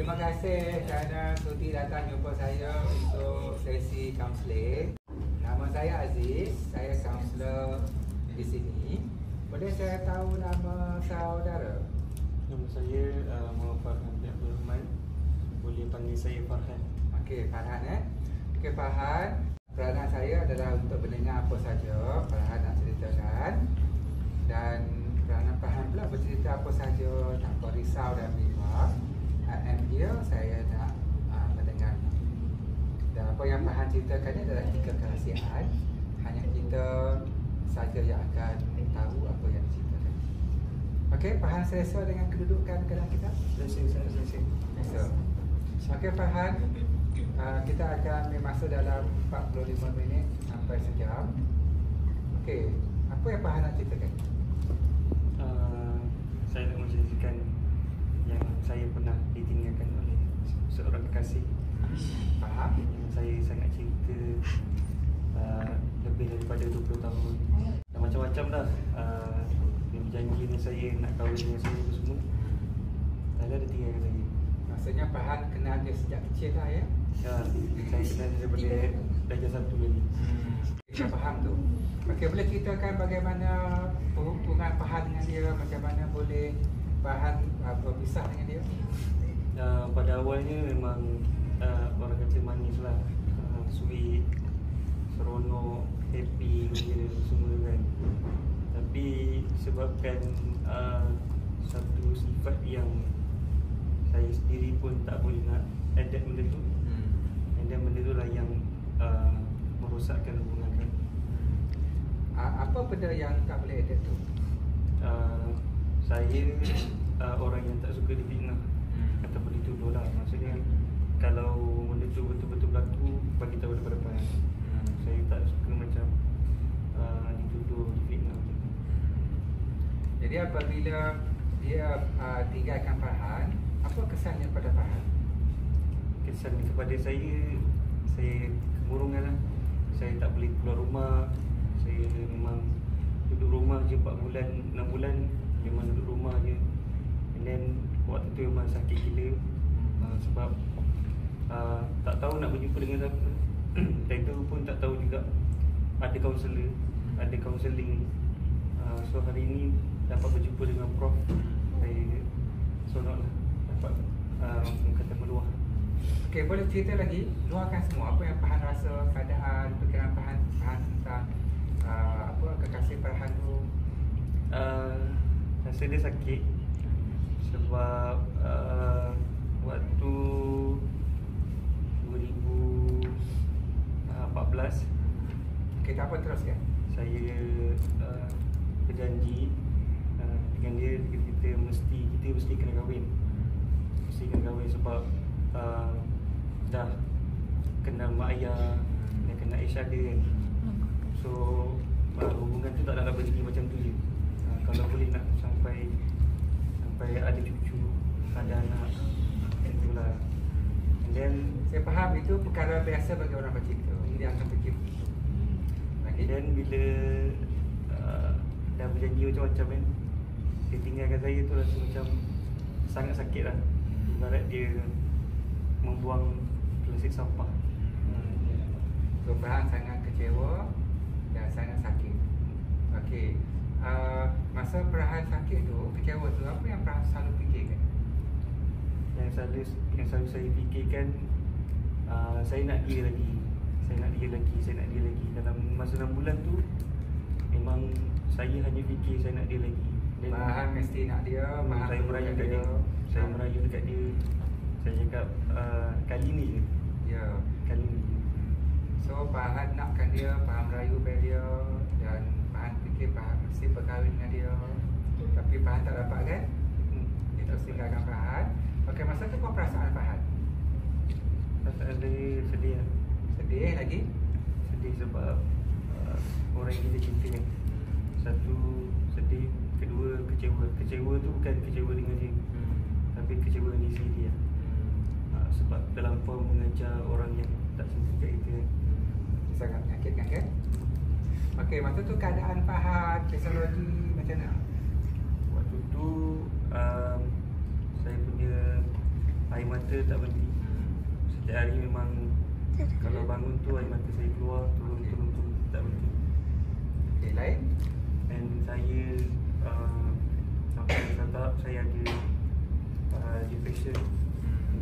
Terima kasih kerana sudi datang jumpa saya untuk sesi kaunseling. Nama saya Aziz, saya kaunselor di sini. Boleh saya tahu nama saudara? Nama saya Muhammad Farhan bin Abdul Rahman. Boleh panggil saya Farhan. Okey, Farhan Okey, Farhan. Peranan saya adalah untuk mendengar apa saja Farhan nak ceritakan. Dan peranan Farhan pula bercerita apa saja tanpa risau dan bimbang. I am here, saya nak mendengar. Dan apa yang Farhan ceritakan ni adalah 3 kerahsiaan. Hanya kita saja yang akan tahu apa yang diceritakan. Okey, Farhan selesa dengan kedudukan keadaan kita? Selesa. Okey, Farhan, kita akan ambil masa dalam 45 minit sampai sejam. Okey, apa yang Farhan nak ceritakan? Saya nak menceritakan yang saya pernah ditinggalkan oleh seorang kekasih. Faham? Yang saya sangat cinta, lebih daripada 20 tahun. Dan macam-macam dah. Dia berjanji dengan saya nak kahwin dengan saya semua. Lalu dia tinggalkan saya. Maksudnya Farhan kenal dia sejak kecil lah ya? Ya, saya kenal daripada darjah 1 lagi. Kita faham tu. Okey, boleh ceritakan bagaimana hubungan Farhan dengan dia, macam mana boleh Farhan berpisah dengan dia? Pada awalnya memang orang kata manis lah, sweet, seronok, happy gembira semua kan. Tapi sebabkan satu sifat yang saya sendiri pun tak boleh nak adapt benda tu, dan benda tu lah yang merosakkan hubungan kami. Apa benda yang tak boleh adapt tu? Saya orang yang tak suka difitnah ataupun dituduh lah. Maksudnya kalau benda tu betul-betul berlaku, bagi tahu depan-depan. Saya tak suka macam dituduh, difitnah macam tu. Jadi apabila dia tinggalkan Farhan, apa kesannya pada Farhan? Kesan kepada saya kemurungan lah. Saya tak boleh keluar rumah. Saya memang duduk rumah je 4 bulan, 6 bulan. Memang duduk rumah je. And then waktu tu memang sakit gila. Sebab tak tahu nak berjumpa dengan siapa. Dan tu pun tak tahu juga ada kaunselor, ada kaunseling. So hari ni dapat berjumpa dengan Prof. Saya seronok lah dapat kata meluah. Okey, boleh cerita lagi, luahkan semua apa yang Farhan rasa, keadaan, fikiran Farhan tentang apa kekasih Farhan tu. Rasa dia sakit sebab waktu 2014 Okey, tak apa, teruskan. saya berjanji dengan dia, kita mesti kena kahwin. Mesti kena kahwin sebab dah kenal mak ayah, dah kenal Aisyah dia kan. So hubungan tu tak nak berhenti macam tu je. Kalau boleh nak sampai ada cucu, ada anak, itulah. And then Saya faham itu perkara biasa bagi orang bercinta. Ini dia akan fikir. and then bila dah berjanji macam-macam kan, dia tinggalkan saya tu rasa macam sangat sakit lah. Ibarat dia membuang plastik sampah. So Farhan sangat kecewa dan sangat sakit. Okey, masa Farhan sakit tu, kecewa tu, apa yang Farhan selalu fikirkan? Yang selalu saya fikirkan, saya nak dia lagi. Dalam masa 6 bulan tu memang saya hanya fikir saya nak dia lagi. Dan Farhan mesti nak dia, Farhan saya merayu dekat dia. Saya merayu dekat dia. Saya cakap kali ni je. Ya. Kali ni je. So Farhan nakkan dia, Farhan merayu pada dia, dan Farhan fikir Farhan mesti berkahwin dengan dia. Tapi Farhan tak dapat kan? Dia terus tinggalkan Farhan. Okey, masa tu apa perasaan Farhan? Perasaan dia sedih lah. Sedih lagi? Sedih sebab orang yang kita cinta kan. Satu, sedih. Kedua, kecewa. Kecewa tu bukan kecewa dengan dia, tapi kecewa dengan diri sendiri lah. Sebab terlampau mengajar orang yang tak cinta kat kita kan. Sangat menyakitkan kan? Okey, masa tu keadaan Farhan, fisiologi macam mana? Waktu tu saya punya air mata tak berhenti. Setiap hari memang kalau bangun tu air mata saya keluar, turun tak berhenti. Okey, lain? Dan saya sampai satu tahap saya ada depression.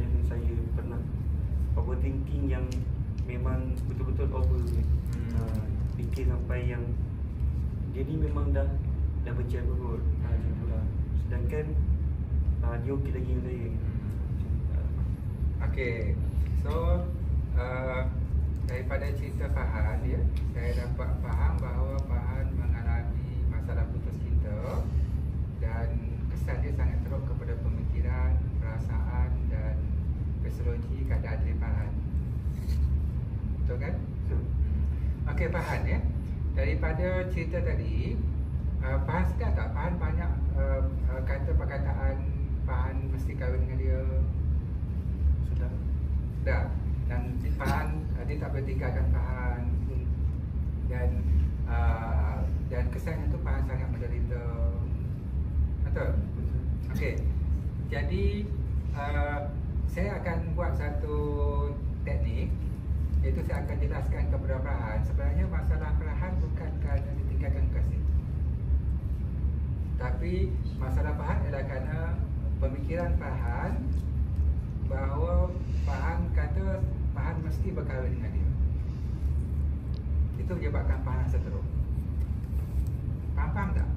Dan saya pernah overthinking yang memang betul-betul over. Fikir sampai yang dia ni memang dah benci aku kot. Macam tu lah. Sedangkan dia okey lagi dengan saya. Okey. So daripada cerita Fahan ya, saya dapat faham bahawa Fahan mengalami masalah putus cinta dan kesan dia sangat teruk kepada pemikiran, perasaan dan psikologi keadaan diri Fahan. Betul kan? Betul. Okey Fahan ya. Daripada cerita tadi, Fahan sedar tak Fahan banyak kata perkataan Fahan mesti kahwin dengan dia? Sudah. Dah. Dan Fahan dia tak boleh tinggalkan Fahan. Dan kesannya tu Fahan sangat menderita. Betul? Okey. Jadi saya akan buat satu teknik, iaitu saya akan jelaskan kepada Fahan sebenarnya masalah Fahan bukan kerana ditinggalkan kasih, tapi masalah Fahan adalah kerana pemikiran Fahan bahawa Fahan kata Fahan mesti berkahwin dengan dia. Itu menyebabkan Fahan rasa teruk. Faham tak?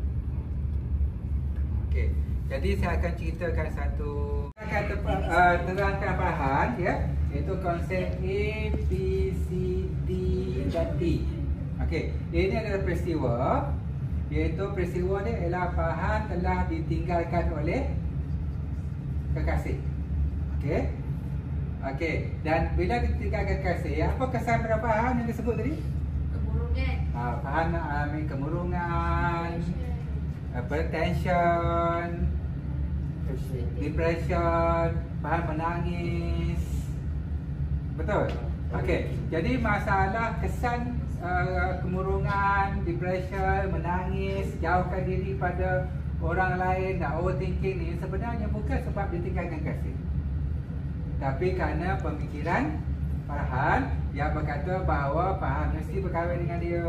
Okey. Jadi saya akan ceritakan satu, saya akan terangkan Fahan ya, iaitu konsep A, B, C, D dan T. Okey, ini adalah peristiwa, iaitu peristiwa ni ialah Fahan telah ditinggalkan oleh kekasih. Okey. Okey, dan bila ditinggalkan kekasih, apa kesan pada Fahan yang disebut tadi? Kemurungan. Fahan mengalami kemurungan, hypertension, depression, Fahan menangis. Betul? Okey. Jadi masalah kesan kemurungan, depression, menangis, jauhkan diri pada orang lain dan overthinking ni sebenarnya bukan sebab ditinggalkan kasih, tapi kerana pemikiran Fahan yang berkata bahawa Fahan mesti berkahwin dengan dia,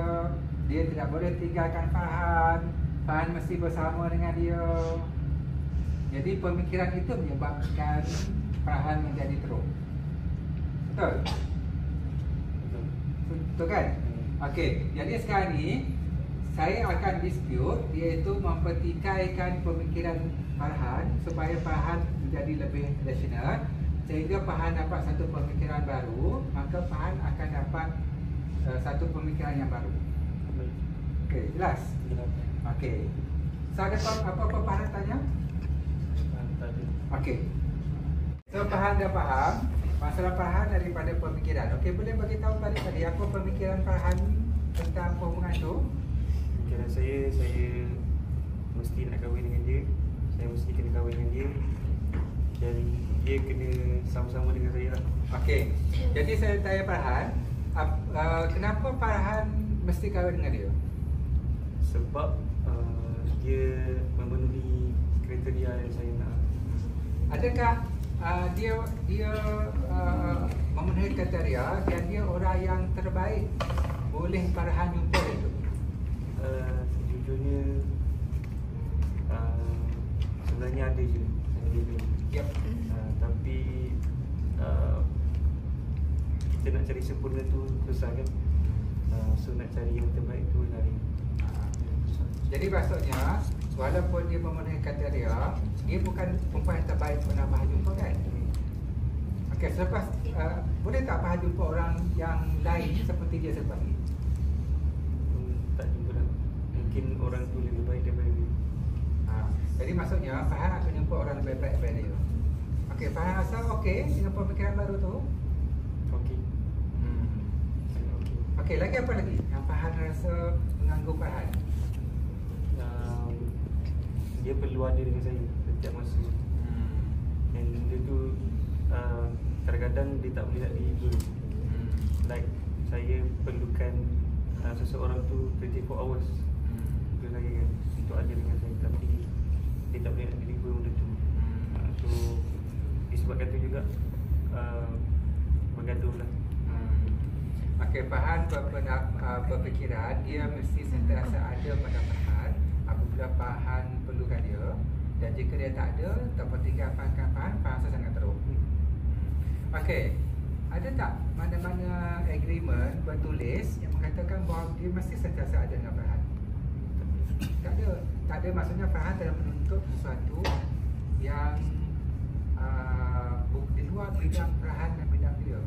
dia tidak boleh tinggalkan Fahan, Fahan mesti bersama dengan dia. Jadi pemikiran itu menyebabkan Fahan menjadi teruk. Betul? Betul kan? Okey, jadi sekarang ni saya akan dispute, iaitu mempertikaikan pemikiran Fahan supaya Fahan menjadi lebih rasional, sehingga Fahan dapat satu pemikiran baru, maka Fahan akan dapat satu pemikiran yang baru. Okey, jelas? Okey. So ada apa-apa Fahan tanya? Okey. So Fahan dah faham masalah Fahan daripada pemikiran. Okey, boleh bagi tahu tadi apa pemikiran Fahan tentang hubungan tu? Pemikiran saya mesti nak kahwin dengan dia. Saya mesti kena kahwin dengan dia. Dan dia kena sama-sama dengan saya lah. Okey. Jadi saya tanya Fahan, kenapa Fahan mesti kahwin dengan dia? Sebab dia memenuhi kriteria yang saya nak. Adakah dia memenuhi kriteria dan dia orang yang terbaik boleh Fahan jumpa itu? Sejujurnya sebenarnya ada je. Yep. Tapi kita nak cari sempurna tu susah kan. So nak cari yang terbaik tu lari. Jadi maksudnya walaupun dia memenuhi kriteria, dia bukan perempuan yang terbaik pernah Fahan jumpa kan? Okey, selepas boleh tak Fahan jumpa orang yang lain seperti dia selepas ni? Tak jumpa dah. Mungkin orang tu lebih baik daripada dia. Jadi maksudnya Fahan akan jumpa orang lebih baik daripada dia. Okey, Fahan rasa okey dengan pemikiran baru tu? Okey. Okey. Okey, lagi apa lagi yang Fahan rasa mengganggu Fahan? Dia perlu ada dengan saya setiap masa. Dan dia tu kadang-kadang dia tak boleh nak deliver. Like saya perlukan seseorang tu 24 hours. Itu saya kan, untuk ada dengan saya, tapi dia tak boleh nak deliver benda tu. So disebabkan itu juga bergaduh lah. Okey, Farhan berfikiran dia mesti sentiasa ada pada Farhan apabila Farhan perlukan dia, dan jika dia tak ada, tak tinggalkan Farhan, Farhan rasa sangat teruk. Okey, ada tak mana-mana agreement bertulis yang mengatakan bahawa dia mesti sentiasa ada dengan Farhan? Tak ada. Tak ada, maksudnya Farhan telah menuntut sesuatu yang di luar bidang Farhan dan bidang dia.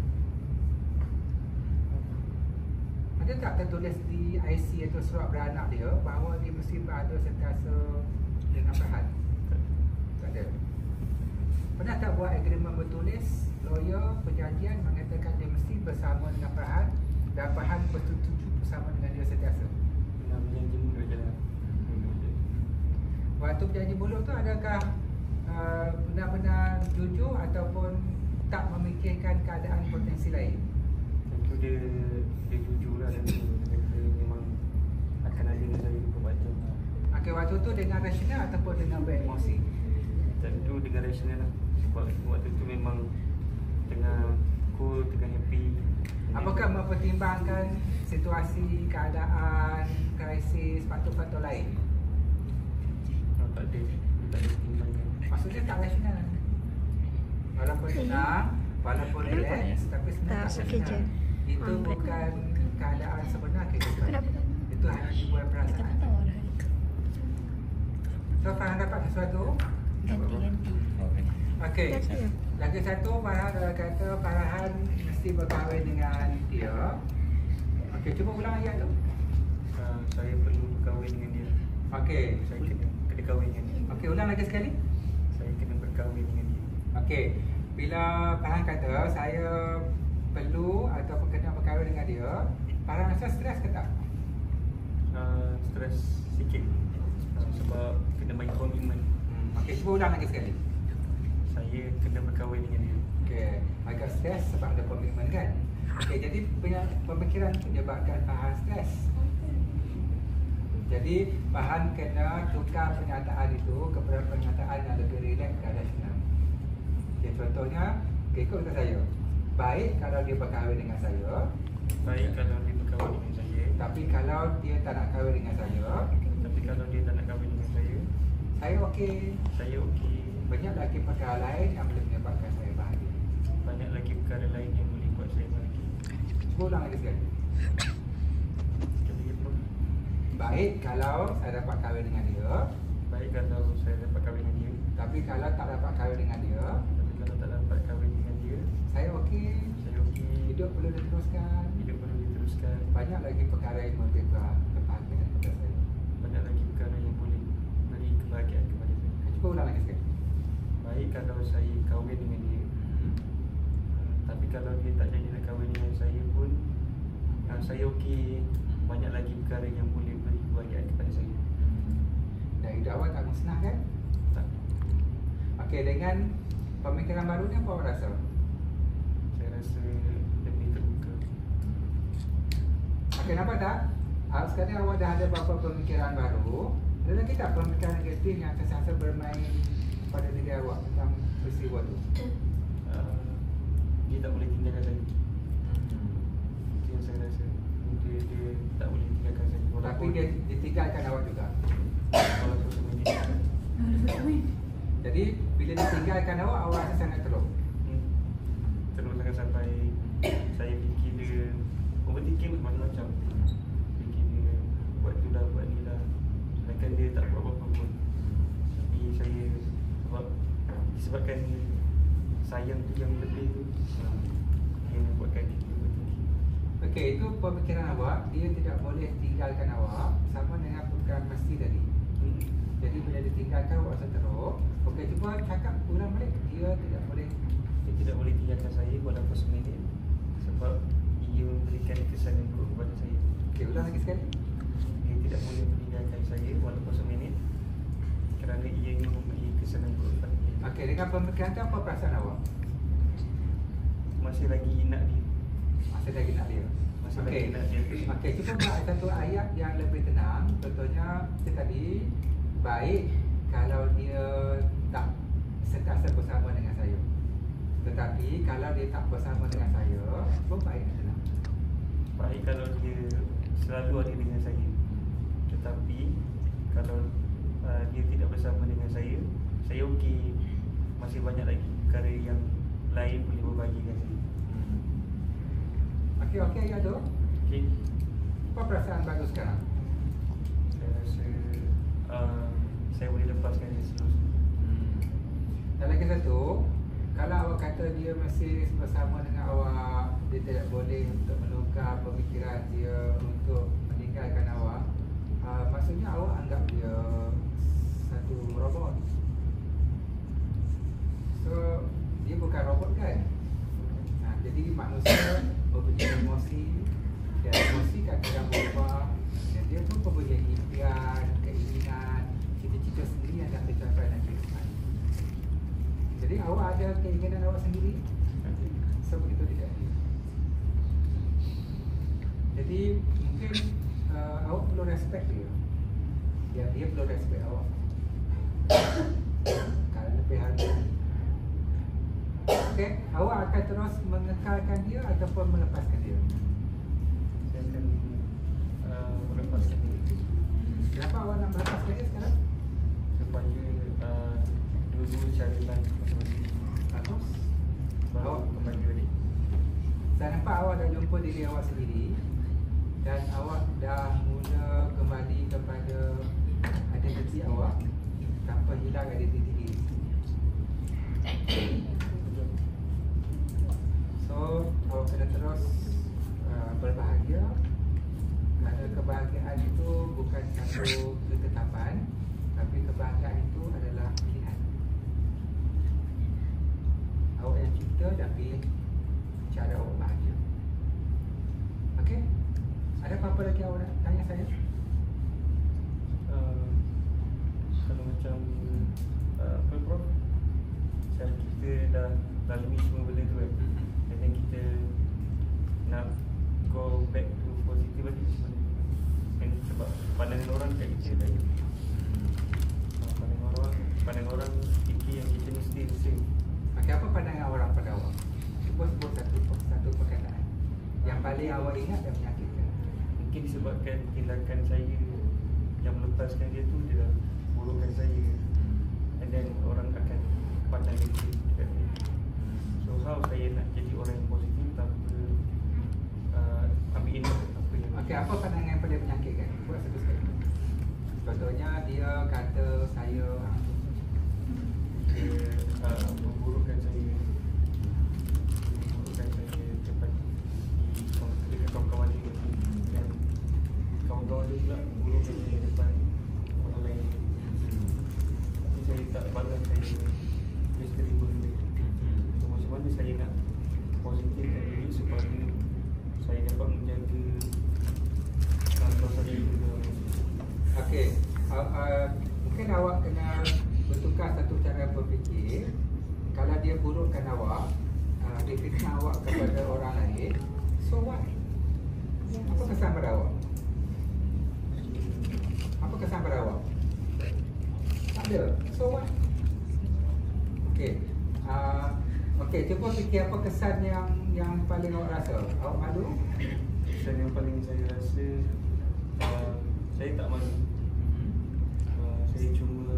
Ada tak tertulis di IC atau surat beranak dia bahawa dia mesti berada sentiasa dengan Farhan? Tak ada. Pernah tak buat agreement bertulis, lawyer, perjanjian mengatakan dia mesti bersama dengan Farhan dan Farhan bersetuju bersama dengan dia sentiasa? Berjanji mulut je lah. Waktu berjanji mulut tu adakah benar-benar jujur ataupun tak memikirkan keadaan potensi lain? Tentu dia jujur lah, dan dia memang akan ada dengan saya 24 jam lah. Okey, waktu tu dengan rasional ataupun dengan beremosi? Tentu dengan rasional lah. Sebab waktu tu memang tengah cool, tengah happy. Apakah mempertimbangkan situasi, keadaan, krisis, faktor-faktor lain? Tak ada pertimbangan. Maksudnya tak rasional. Walaupun senang, walaupun relax, tapi sebenarnya tak rasional. Itu bukan keadaan sebenar kehidupan. Itu hanya dibuat perasaan. So, Farhan dapat sesuatu? Ganti. Okey. Lagi satu, Farhan kata Farhan mesti berkahwin dengan dia. Okey, cuba ulang ayat tu. Saya perlu berkahwin dengan dia. Okey. Saya kena kahwin dengan dia. Okey, ulang lagi sekali. Saya kena berkahwin dengan dia. Okey. Bila Farhan kata saya perlu ataupun kena berkahwin dengan dia, Farhan rasa stres ke tak? Stres sikit. Sebab kena bagi komitmen. Okey, cuba ulang lagi sekali. Saya kena berkahwin dengan dia. Okey, agak stres sebab ada komitmen kan? Okey, jadi pemikiran tu menyebabkan Farhan stres. Jadi Farhan kena tukar pernyataan itu kepada pernyataan yang lebih rileks dan rasional. Okay, contohnya, ikut kata saya, baik kalau dia berkahwin dengan saya. Baik kalau dia berkahwin dengan saya. Tapi kalau dia tak nak kahwin dengan saya. Tapi kalau dia tak nak kahwin dengan saya okey. Saya okey. Banyak lagi perkara lain yang boleh menyebabkan saya bahagia. Banyak lagi perkara lain yang boleh buat saya bahagia. Cuba ulang lagi sekali. Baik kalau saya dapat kahwin dengan dia. Baik kalau saya dapat kahwin dengan dia. Tapi kalau tak dapat kahwin dengan dia. Tapi kalau tak dapat kahwin dengan dia, saya okey. Saya okey. Hidup perlu diteruskan. Hidup perlu diteruskan. Banyak lagi perkara yang memberi kebahagiaan kepada saya. Banyak lagi perkara yang boleh beri kebahagiaan kepada saya. Cuba ulang lagi sekali. Baik kalau saya kahwin dengan dia. Tapi kalau dia tak jadi nak kahwin dengan saya pun, saya okey. Banyak lagi perkara yang boleh beri kebahagiaan kepada saya. Dan hidup awak tak musnah kan? Tak. Okey, dengan pemikiran baru ni apa awak rasa? Saya rasa lebih terbuka. Okey, nampak tak? Sekarang awak dah ada beberapa pemikiran baru. Ada lagi tak pemikiran negatif yang sentiasa bermain pada diri awak tentang peristiwa tu? Dia tak boleh tinggalkan saya. Itu yang saya rasa. Dia tak boleh tinggalkan saya. Tapi dia ditinggalkan awak juga. Walaupun sebenarnya. Jadi bila ditinggalkan awak rasa sangat teruk. Teruk sangat sampai saya fikir dia overthinking macam-macam. Fikir dia buat tu dah, buat ni dah. Sedangkan dia tak buat apa-apa pun. Tapi saya disebabkan sayang tu yang lebih tu, yang membuatkan kita overthinking. Okey, itu pemikiran awak. Dia tidak boleh tinggalkan awak. Sama dengan bukan mesti tadi. Jadi bila ditinggalkan awak rasa teruk. Okey, cuba cakap ulang balik. Dia tidak boleh. Dia tidak boleh tinggalkan saya walaupun seminit. Sebab ia memberikan kesan yang buruk kepada saya. Okey, ulang lagi sekali. Dia tidak boleh meninggalkan saya walaupun seminit, kerana ia ingin memberi kesan yang buruk kepada saya. Okey, dengan pemikiran tu apa perasaan awak? Masih lagi nak dia. Masih lagi nak dia. Masih Okey. lagi nak dia. Okey, cuba buat satu ayat yang lebih tenang. Contohnya kita tadi, baik kalau dia tak sentiasa bersama dengan saya. Tetapi kalau dia tak bersama dengan saya, baik tak nak? Baik kalau dia selalu ada dengan saya. Tetapi kalau dia tidak bersama dengan saya okey. Masih banyak lagi perkara yang lain boleh berbagi dengan saya. Okey ya tu. Okey. Apa perasaan baru sekarang? Saya rasa saya boleh lepaskan dia seterusnya. Dan lagi satu, kalau awak kata dia masih bersama dengan awak, dia tidak boleh untuk menukar pemikiran dia untuk meninggalkan awak, maksudnya awak anggap dia satu robot. So, dia bukan robot kan? Jadi manusia mempunyai emosi, dan emosi kadang-kadang berubah, dan dia pun mempunyai impian, keinginan, cita-cita sendiri yang nak dicapai dalam kehidupan. Jadi awak ada keinginan awak sendiri, so begitu tidak dia. Jadi mungkin awak perlu respect dia, dia perlu respect awak. Kalau lebih harga. Okay, awak akan terus mengekalkan dia ataupun melepaskan dia? Saya akan melepaskan dia. Kenapa awak nak melepaskan dia sekarang? Supaya dulu carilah masing-masing. Bagus. Baru kembali balik. Saya nampak awak dah jumpa diri awak sendiri, dan awak dah mula kembali kepada identiti awak tanpa hilang identiti diri. So, awak kena terus berbahagia, kerana kebahagiaan itu bukan satu ketetapan, tapi kebahagiaan itu adalah pilihan. Awak yang cipta dan pilih cara awak bahagia. Okey? Ada apa-apa lagi awak nak tanya saya? Kalau macam apa Prof? Macam kita dah lalui semua benda tu kan, dan kita nak go back to positive lagi macam mana? And sebab pandangan orang kat kita tadi, pandangan orang fikir yang kita mesti same. Okey, apa pandangan orang pada awak? Cuba sebut satu perkataan yang paling awak ingat dan menyakitkan. Mungkin disebabkan tindakan saya yang melepaskan dia tu, dia dah burukkan saya, and then orang akan pandang negatif dekat saya. So how saya nak jadi orang yang positif tanpa ambil ini apa yang Okey, apa pandangan yang paling menyakitkan? Buat satu sekali. Contohnya dia kata saya dia memburukkan saya cepat dekat kawan-kawan dia, dan kawan-kawan dia pula memburukkan saya depan orang lain. Tapi saya tak balas, saya just terima dia. So macam mana saya nak positifkan diri supaya saya dapat menjaga suasana juga. okey, mungkin awak kena bertukar satu cara berfikir. Kalau dia burukkan awak, dia fitnah awak kepada orang lain, so what? Apa kesan pada awak? Apa kesan pada awak? Tak ada. So what? Okey. Okey, cuba fikir apa kesan yang paling awak rasa. Awak malu? Kesan yang paling saya rasa, saya tak malu. Saya cuma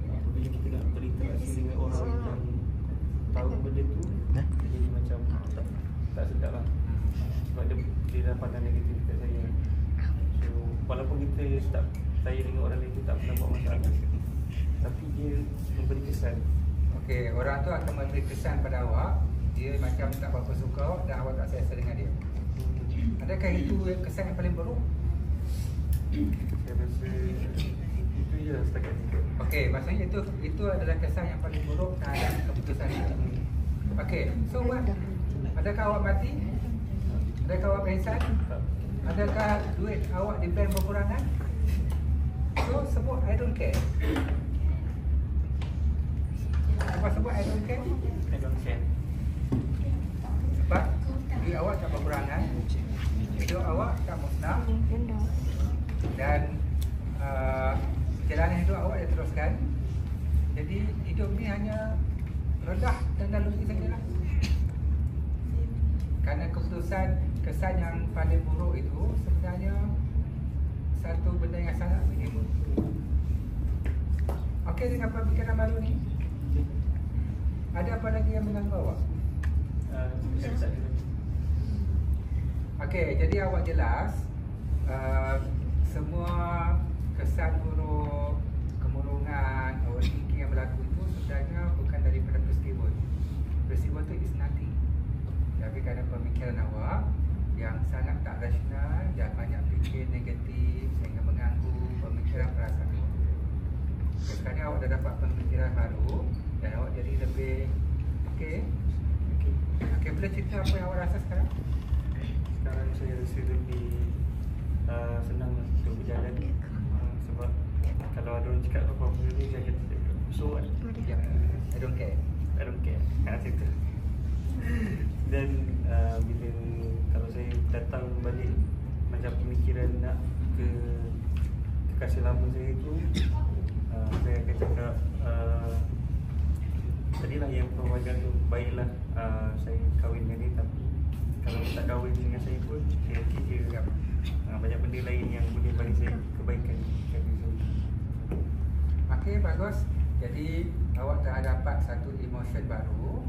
apabila kita nak berinteraksi dengan orang yang tahu benda tu, jadi macam tak sedap lah. Sebab dia dah pandang negatif dekat saya. So walaupun kita start saya dengan orang lain tu tak pernah buat masalah, tapi dia memberi kesan. Okey, orang tu akan memberi kesan pada awak, dia macam tak berapa suka awak dan awak tak selesa dengan dia. Adakah itu kesan yang paling buruk? Saya rasa itu je lah setakat ni. Okey, maksudnya itu adalah kesan yang paling buruk terhadap keputusan dia. Okey, so what? Adakah awak mati? Adakah awak pengsan? Tak. Adakah duit awak di bank berkurangan? So, sebut I don't care. Apa sebut I don't care? I don't care. Sebab duit awak tak berkurangan, hidup awak tak musnah, dan perjalanan hidup awak dia teruskan. Jadi hidup ni hanya rendah lalui sajalah. Kerana keputusan kesan yang paling buruk itu sebenarnya satu benda yang sangat minimum. Okey dengan pemikiran baru ni, ada apa lagi yang mengganggu awak? Okey, jadi awak jelas semua kesan buruk, kemurungan, overthinking yang berlaku itu sebenarnya bukan daripada peristiwa. Peristiwa itu is nothing. Tapi kerana pemikiran awak yang sangat tak rasional, yang banyak fikir negatif sehingga mengganggu pemikiran perasaan awak. Sekarang awak dah dapat pemikiran baru dan awak jadi lebih okey. Okey, boleh cerita apa yang awak rasa sekarang? Sekarang saya rasa lebih senang untuk berjalan. Sebab kalau ada orang cakap apa-apa ni, saya kata so what? Ya, I don't care. I don't care. Macam tu. Dan bila kalau saya datang balik macam pemikiran nak ke kekasih lama saya tu, saya akan cakap tadilah yang perwakilan tu baiklah, saya kahwin dengan dia, tapi kalau tak kahwin dengan saya pun saya fikir banyak benda lain yang boleh bagi saya kebaikan. Okey, bagus. Jadi awak dah dapat satu emotion baru.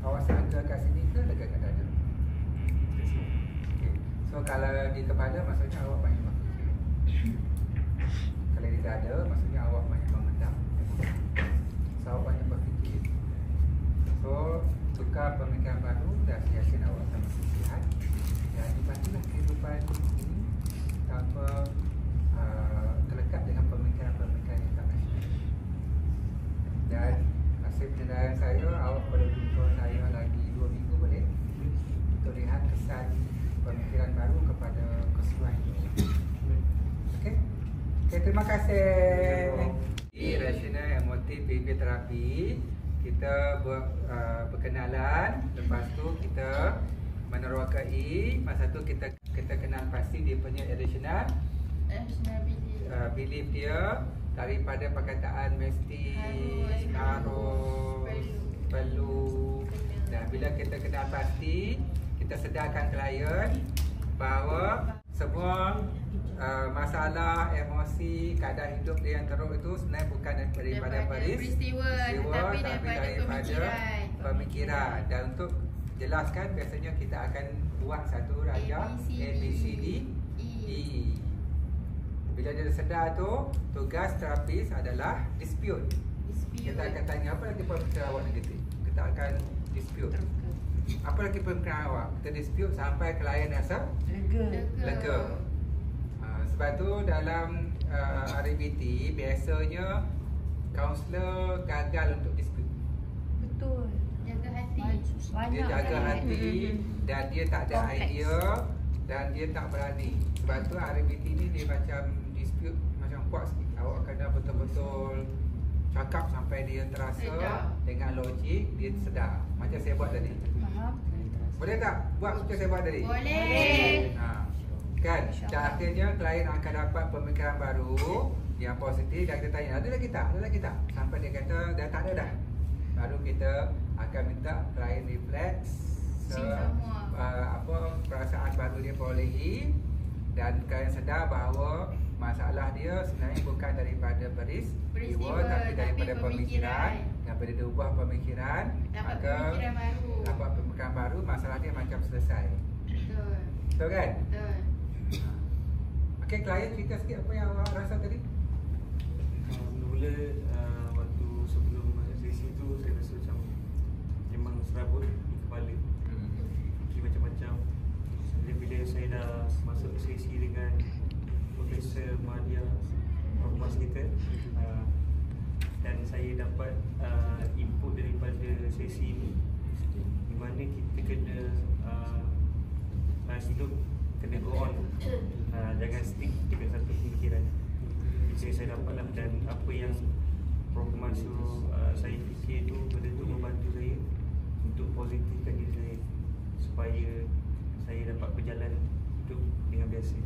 Awak sangka kat sini ke dekat kat dada? Okay. So kalau di kepala maksudnya awak banyak berfikir. Kalau di dada maksudnya awak banyak memendam. So awak banyak berfikir. So tukar pemikiran baru dan yakin awak akan bersihat. Dan dibantulah kehidupan ini tanpa terlekat dengan pemikiran-pemikiran yang tak rasional. Dan hasil penilaian saya, awak perlu jumpa saya lagi 2 minggu boleh untuk lihat kesan pemikiran baru kepada keseluruhan hidup. Okey? Okey, terima kasih. Di Rational Emotive Behavior Therapy, kita buat perkenalan. Lepas tu kita menerokai. Masa tu kita kenal pasti dia punya additional belief dia. Daripada perkataan mesti, harus, perlu. Dan bila kita kenal pasti, kita sedarkan klien bahawa semua masalah, emosi, keadaan hidup dia yang teruk itu sebenarnya bukan daripada peristiwa, tapi daripada pemikiran. Dan untuk jelaskan, biasanya kita akan buat satu rajah A, B, C, D, E. Bila dia sedar tu, tugas terapis adalah dispute. Kita akan tanya apa lagi pemikiran awak negatif. Kita akan dispute. Apa lagi pemikiran awak? Kita dispute sampai klien rasa lega. Sebab tu dalam RBT biasanya kaunselor gagal untuk dispute. Betul. Jaga hati. Dia jaga hati dan dia tak ada idea dan dia tak berani. Sebab tu RBT ni dia macam dispute macam kuat sikit. Awak kena betul-betul cakap sampai dia terasa sedar. Dengan logik dia sedar. Macam saya buat tadi. Faham? Boleh tak buat macam saya buat tadi? Boleh. Kan? Dan akhirnya klien akan dapat pemikiran baru yang positif dan kita tanya, ada lagi tak? Ada lagi tak? Sampai dia kata dah tak ada dah. Baru kita akan minta klien reflect perasaan baru dia perolehi dan klien sedar bahawa masalah dia sebenarnya bukan daripada peristiwa tapi daripada pemikiran. Dan bila dia ubah pemikiran, Dapat maka pemikiran baru. dapat pemikiran baru, masalah dia macam selesai. Betul. Betul kan? Betul. Okey, klien cerita sikit apa yang awak rasa tadi. Mula-mula waktu sebelum sesi tu saya rasa macam memang serabut di kepala, fikir macam-macam. Bila saya dah masuk sesi dengan Profesor Madia, Prof kita, dan saya dapat input daripada sesi ini, di mana kita kena hidup kena go on, jangan stick dengan satu pemikiran. Itu saya dapatlah, dan apa yang Prof Mansur saya fikir tu betul-betul membantu saya untuk positifkan diri saya supaya saya dapat berjalan hidup dengan biasa.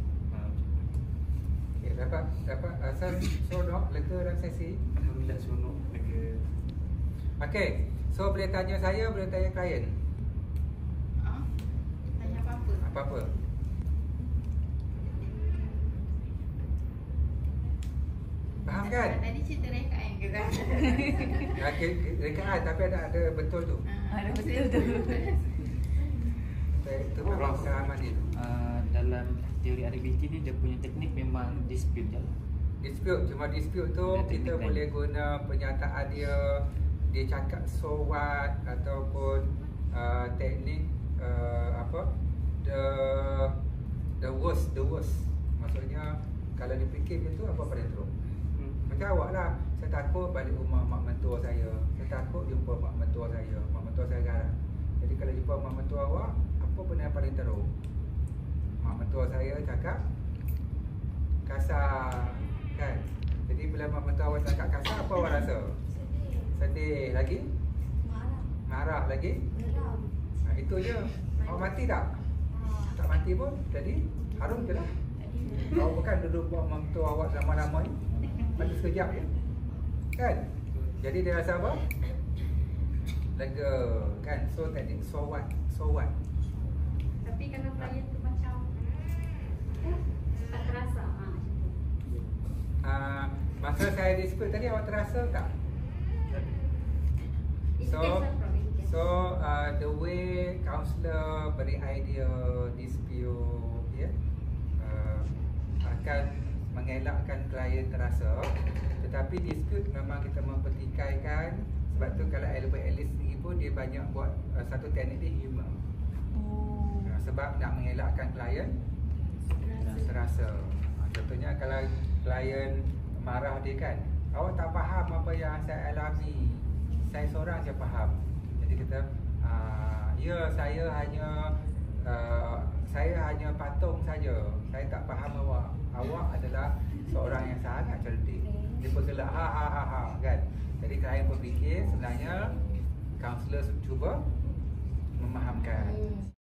Okay, dapat rasa seronok, lega dalam sesi. Alhamdulillah seronok, lega. Okey, So boleh tanya saya, boleh tanya klien. Tanya apa-apa. Apa-apa. Faham kan? Tadi cerita rekaan ke tak? Rekaan tapi ada betul tu. Ada betul tu. Itu memang pengalaman dia tu. Dalam teori RBT ni dia punya teknik memang dispute je lah. Dispute, cuma dispute tu Ada kita teknik lain. boleh guna pernyataan dia cakap so what ataupun teknik apa the worst. Maksudnya kalau dia fikir macam tu apa pada teruk. Macam awak lah, saya takut balik rumah mak mentua saya. Saya takut jumpa mak mentua saya. Mak mentua saya garang. Jadi kalau jumpa mak mentua awak, apa benda yang paling teruk? Mak mentua saya cakap kasar, kan? Jadi bila mak mentua awak cakap kasar, apa awak rasa? Sedih lagi? Marah lagi? Itu je. Awak mati tak? Tak mati pun, jadi harum je lah. Awak bukan duduk buat mak mentua awak lama-lama ni. Mati sekejap je, kan? Jadi dia rasa apa? Lega, kan? So teknik so what? Tapi kalau klien tu macam tak terasa, macam tu. Masa saya dispute tadi awak terasa tak? Itu cancel problem. So the way counselor beri idea dispute, akan mengelakkan klien terasa. Tetapi dispute memang kita mempertikaikan. Sebab tu kalau Albert Ellis sendiri pun dia banyak buat satu teknik dia humor. Sebab nak mengelakkan klien terasa. Contohnya kalau klien marah dia kan, awak tak faham apa yang saya alami, saya seorang je faham. Jadi kita ya saya hanya patung saja, saya tak faham awak. Awak adalah seorang yang sangat cerdik. Dia pun gelak ha kan. Jadi klien pun fikir sebenarnya kaunselor cuba memahamkan.